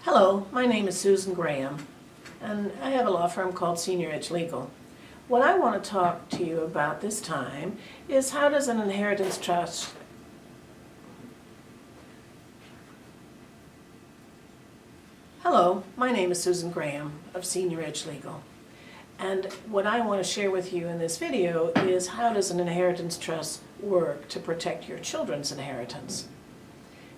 Hello, my name is Susan Graham, and I have a law firm called Senior Edge Legal. What I want to talk to you about this time is how does an inheritance trust Hello, my name is Susan Graham of Senior Edge Legal, and what I want to share with you in this video is how does an inheritance trust work to protect your children's inheritance.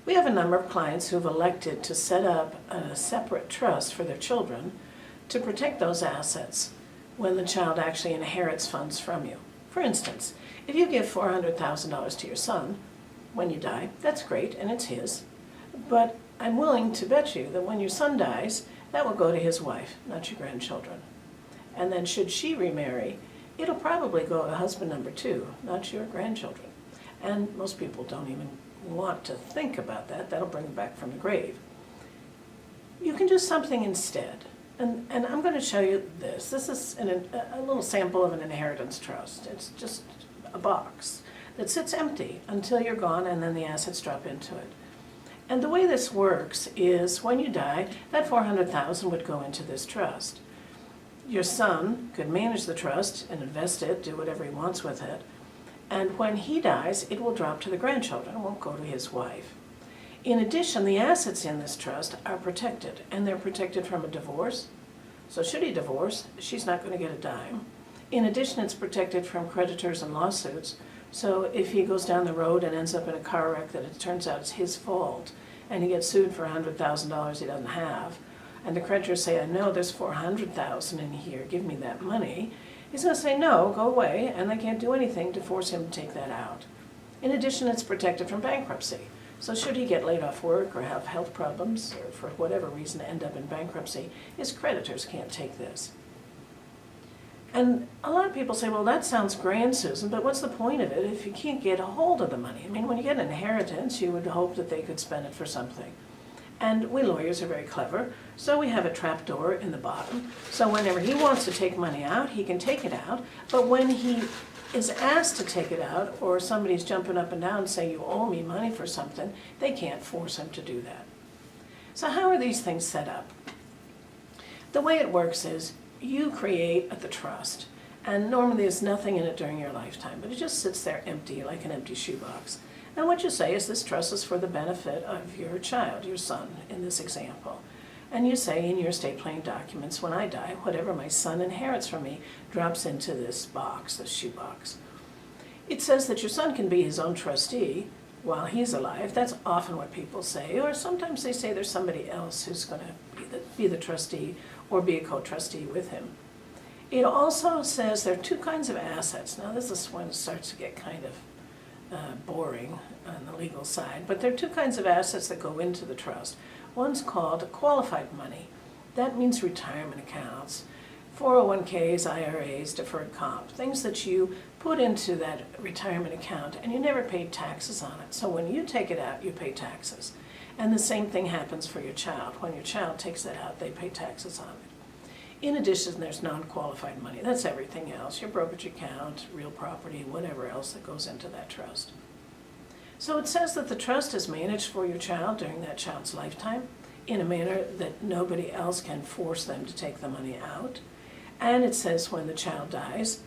We have a number of clients who have elected to set up a separate trust for their children to protect those assets when the child actually inherits funds from you. For instance, if you give $400,000 to your son when you die, that's great and it's his, but I'm willing to bet you that when your son dies, that will go to his wife, not your grandchildren. And then should she remarry, it'll probably go to husband number two, not your grandchildren. And most people don't even want to think about that. That'll bring them back from the grave. You can do something instead. And I'm going to show you this. This is a little sample of an inheritance trust. It's just a box that sits empty until you're gone and then the assets drop into it. And the way this works is when you die, that $400,000 would go into this trust. Your son could manage the trust and invest it, do whatever he wants with it. And when he dies, it will drop to the grandchildren. It won't go to his wife. In addition, the assets in this trust are protected, and they're protected from a divorce. So should he divorce, she's not going to get a dime. In addition, it's protected from creditors and lawsuits. So if he goes down the road and ends up in a car wreck that it turns out it's his fault, and he gets sued for $100,000 he doesn't have, and the creditors say, I know there's $400,000 in here, give me that money, he's going to say, no, go away, and they can't do anything to force him to take that out. In addition, it's protected from bankruptcy. So should he get laid off work or have health problems or for whatever reason end up in bankruptcy, his creditors can't take this. And a lot of people say, well, that sounds grand, Susan, but what's the point of it if you can't get a hold of the money? I mean, when you get an inheritance, you would hope that they could spend it for something. And we lawyers are very clever, so we have a trap door in the bottom. So whenever he wants to take money out, he can take it out. But when he is asked to take it out, or somebody's jumping up and down and saying, you owe me money for something, they can't force him to do that. So how are these things set up? The way it works is you create the trust. And normally there's nothing in it during your lifetime, but it just sits there empty, like an empty shoebox. And what you say is this trust is for the benefit of your child, your son, in this example. And you say in your estate planning documents, when I die, whatever my son inherits from me drops into this box, this shoebox. It says that your son can be his own trustee while he's alive. That's often what people say. Or sometimes they say there's somebody else who's going to be the trustee or be a co-trustee with him. It also says there are two kinds of assets. Now this is when it starts to get kind of boring on the legal side, but there are two kinds of assets that go into the trust. One's called qualified money. That means retirement accounts, 401ks, IRAs, deferred comp, things that you put into that retirement account and you never paid taxes on it. So when you take it out, you pay taxes. And the same thing happens for your child. When your child takes that out, they pay taxes on it. In addition, there's non-qualified money. That's everything else, your brokerage account, real property, whatever else that goes into that trust. So it says that the trust is managed for your child during that child's lifetime in a manner that nobody else can force them to take the money out. And it says when the child dies,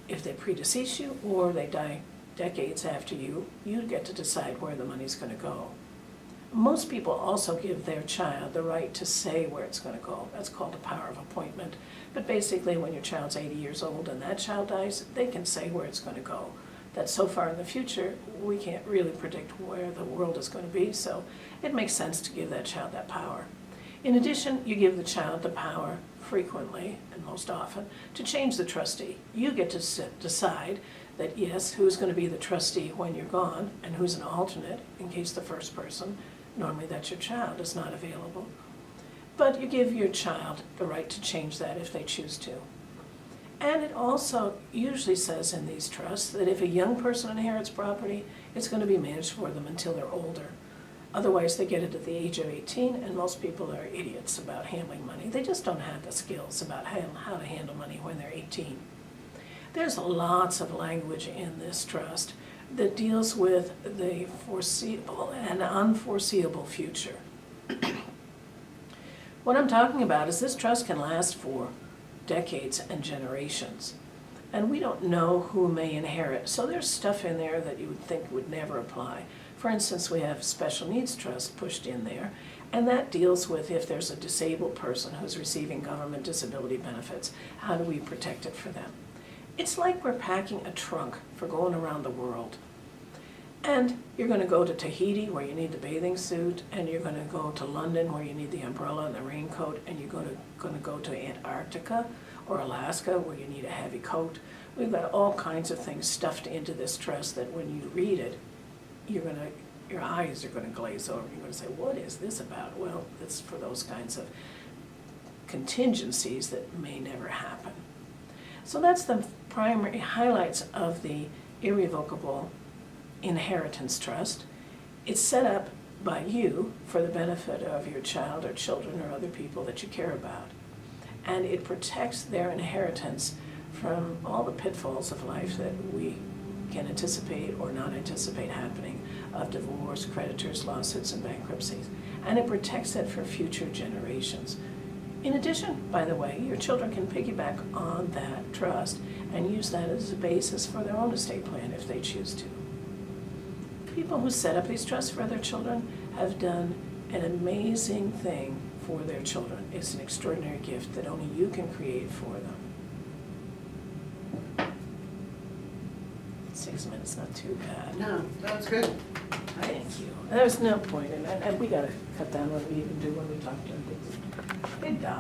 if they predecease you or they die decades after you, you get to decide where the money's going to go. Most people also give their child the right to say where it's going to go. That's called a power of appointment. But basically, when your child's 80 years old and that child dies, they can say where it's going to go. That so far in the future, we can't really predict where the world is going to be, so it makes sense to give that child that power. In addition, you give the child the power frequently, and most often, to change the trustee. You get to decide that, yes, who's going to be the trustee when you're gone, and who's an alternate in case the first person, normally that's your child, is not available. But you give your child the right to change that if they choose to. And it also usually says in these trusts that if a young person inherits property, it's going to be managed for them until they're older. Otherwise, they get it at the age of 18, and most people are idiots about handling money. They just don't have the skills about how to handle money when they're 18. There's lots of language in this trust that deals with the foreseeable and unforeseeable future. What I'm talking about is this trust can last for decades and generations. And we don't know who may inherit, so there's stuff in there that you would think would never apply. For instance, we have special needs trust pushed in there, and that deals with if there's a disabled person who's receiving government disability benefits, how do we protect it for them? It's like we're packing a trunk for going around the world. And you're going to go to Tahiti where you need the bathing suit, and you're going to go to London where you need the umbrella and the raincoat, and you're going to go to Antarctica or Alaska where you need a heavy coat. We've got all kinds of things stuffed into this trust that when you read it, your eyes are going to glaze over. You're going to say, what is this about? Well, it's for those kinds of contingencies that may never happen. So that's the primary highlights of the irrevocable inheritance trust. It's set up by you for the benefit of your child or children or other people that you care about. And it protects their inheritance from all the pitfalls of life that we can anticipate or not anticipate happening, of divorce, creditors, lawsuits, and bankruptcies. And it protects it for future generations. In addition, by the way, your children can piggyback on that trust and use that as a basis for their own estate plan if they choose to. People who set up these trusts for their children have done an amazing thing for their children. It's an extraordinary gift that only you can create for them. 6 minutes, not too bad. No, that's good. Thank you. There's no point in that, and we gotta cut down what we even do when we talk to them. Good dog.